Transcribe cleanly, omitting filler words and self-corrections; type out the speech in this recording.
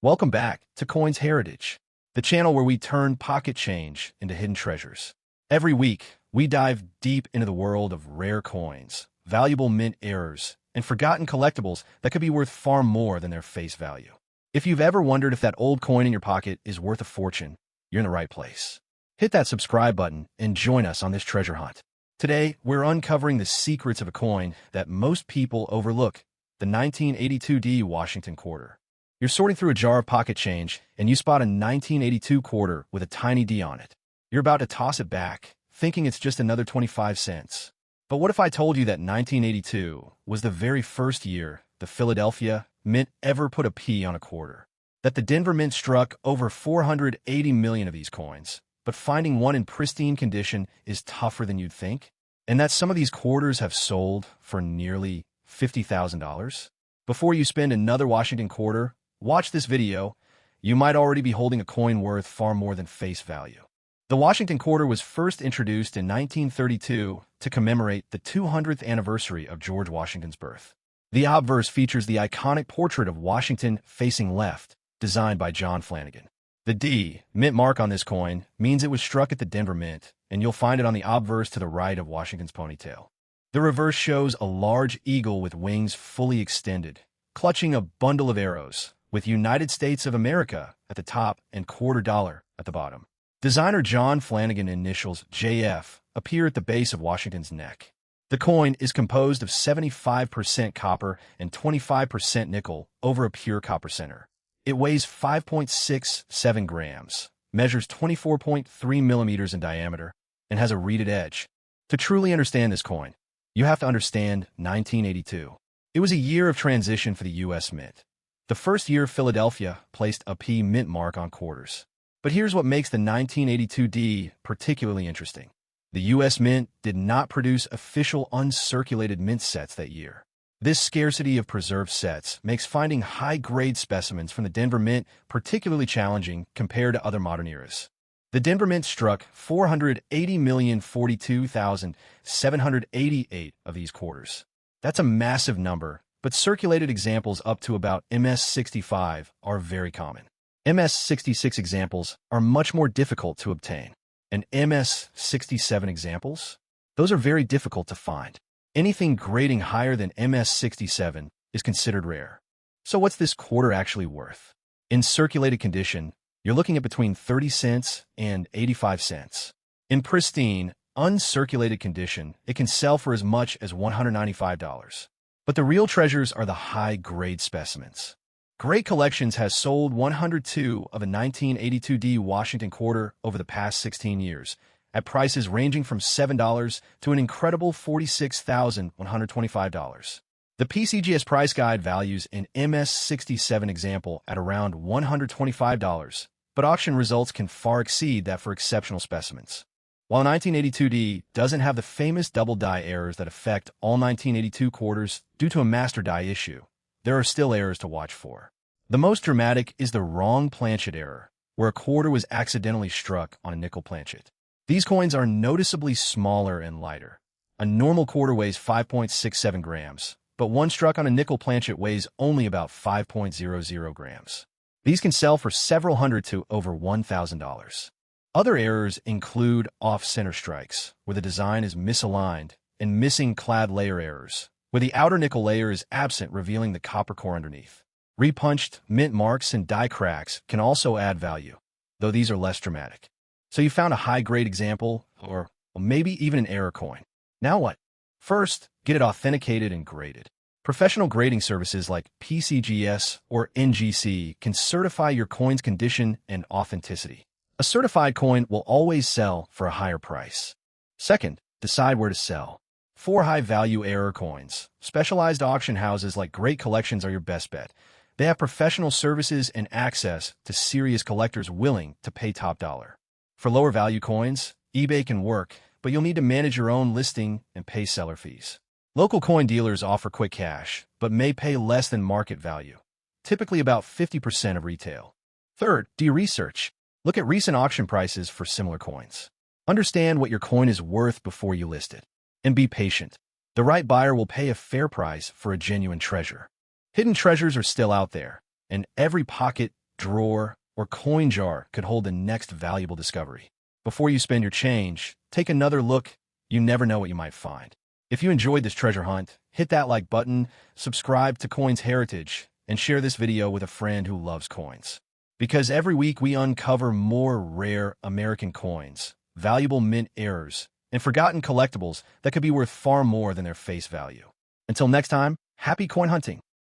Welcome back to Coins Heritage, the channel where we turn pocket change into hidden treasures. Every week, we dive deep into the world of rare coins, valuable mint errors, and forgotten collectibles that could be worth far more than their face value. If you've ever wondered if that old coin in your pocket is worth a fortune, you're in the right place. Hit that subscribe button and join us on this treasure hunt. Today, we're uncovering the secrets of a coin that most people overlook, the 1982D Washington quarter. You're sorting through a jar of pocket change, and you spot a 1982 quarter with a tiny D on it. You're about to toss it back, thinking it's just another 25 cents. But what if I told you that 1982 was the very first year the Philadelphia Mint ever put a P on a quarter? That the Denver Mint struck over 480 million of these coins, but finding one in pristine condition is tougher than you'd think? And that some of these quarters have sold for nearly $50,000? Before you spend another Washington quarter, watch this video. You might already be holding a coin worth far more than face value. The Washington quarter was first introduced in 1932 to commemorate the 200th anniversary of George Washington's birth. The obverse features the iconic portrait of Washington facing left, designed by John Flanagan. The D, mint mark on this coin, means it was struck at the Denver Mint, and you'll find it on the obverse to the right of Washington's ponytail. The reverse shows a large eagle with wings fully extended, clutching a bundle of arrows, with United States of America at the top and quarter dollar at the bottom. Designer John Flanagan initials JF appear at the base of Washington's neck. The coin is composed of 75% copper and 25% nickel over a pure copper center. It weighs 5.67 grams, measures 24.3 millimeters in diameter, and has a reeded edge. To truly understand this coin, you have to understand 1982. It was a year of transition for the U.S. Mint. The first year Philadelphia placed a P mint mark on quarters. But here's what makes the 1982D particularly interesting. The U.S. Mint did not produce official uncirculated mint sets that year. This scarcity of preserved sets makes finding high-grade specimens from the Denver Mint particularly challenging compared to other modern eras. The Denver Mint struck 480,042,788 of these quarters. That's a massive number, but circulated examples up to about MS65 are very common. MS66 examples are much more difficult to obtain. And MS67 examples? Those are very difficult to find. Anything grading higher than MS67 is considered rare. So what's this quarter actually worth? In circulated condition, you're looking at between 30 cents and 85 cents. In pristine, uncirculated condition, it can sell for as much as $195. But the real treasures are the high-grade specimens. Great Collections has sold 102 of a 1982D Washington quarter over the past 16 years, at prices ranging from $7 to an incredible $46,125. The PCGS price guide values an MS67 example at around $125, but auction results can far exceed that for exceptional specimens. While 1982D doesn't have the famous double die errors that affect all 1982 quarters due to a master die issue, there are still errors to watch for. The most dramatic is the wrong planchet error, where a quarter was accidentally struck on a nickel planchet. These coins are noticeably smaller and lighter. A normal quarter weighs 5.67 grams, but one struck on a nickel planchet weighs only about 5.00 grams. These can sell for several hundred to over $1,000. Other errors include off-center strikes, where the design is misaligned, and missing clad layer errors, where the outer nickel layer is absent, revealing the copper core underneath. Repunched, mint marks, and die cracks can also add value, though these are less dramatic. So you found a high-grade example, or maybe even an error coin. Now what? First, get it authenticated and graded. Professional grading services like PCGS or NGC can certify your coin's condition and authenticity. A certified coin will always sell for a higher price. Second, decide where to sell. For high-value error coins, specialized auction houses like Great Collections are your best bet. They have professional services and access to serious collectors willing to pay top dollar. For lower-value coins, eBay can work, but you'll need to manage your own listing and pay seller fees. Local coin dealers offer quick cash, but may pay less than market value, typically about 50% of retail. Third, do your research. Look at recent auction prices for similar coins. Understand what your coin is worth before you list it. And be patient. The right buyer will pay a fair price for a genuine treasure. Hidden treasures are still out there, and every pocket drawer, or coin jar could hold the next valuable discovery. Before you spend your change, take another look. You never know what you might find. If you enjoyed this treasure hunt, hit that like button, subscribe to Coins Heritage, and share this video with a friend who loves coins. Because every week we uncover more rare American coins, valuable mint errors, and forgotten collectibles that could be worth far more than their face value. Until next time, happy coin hunting!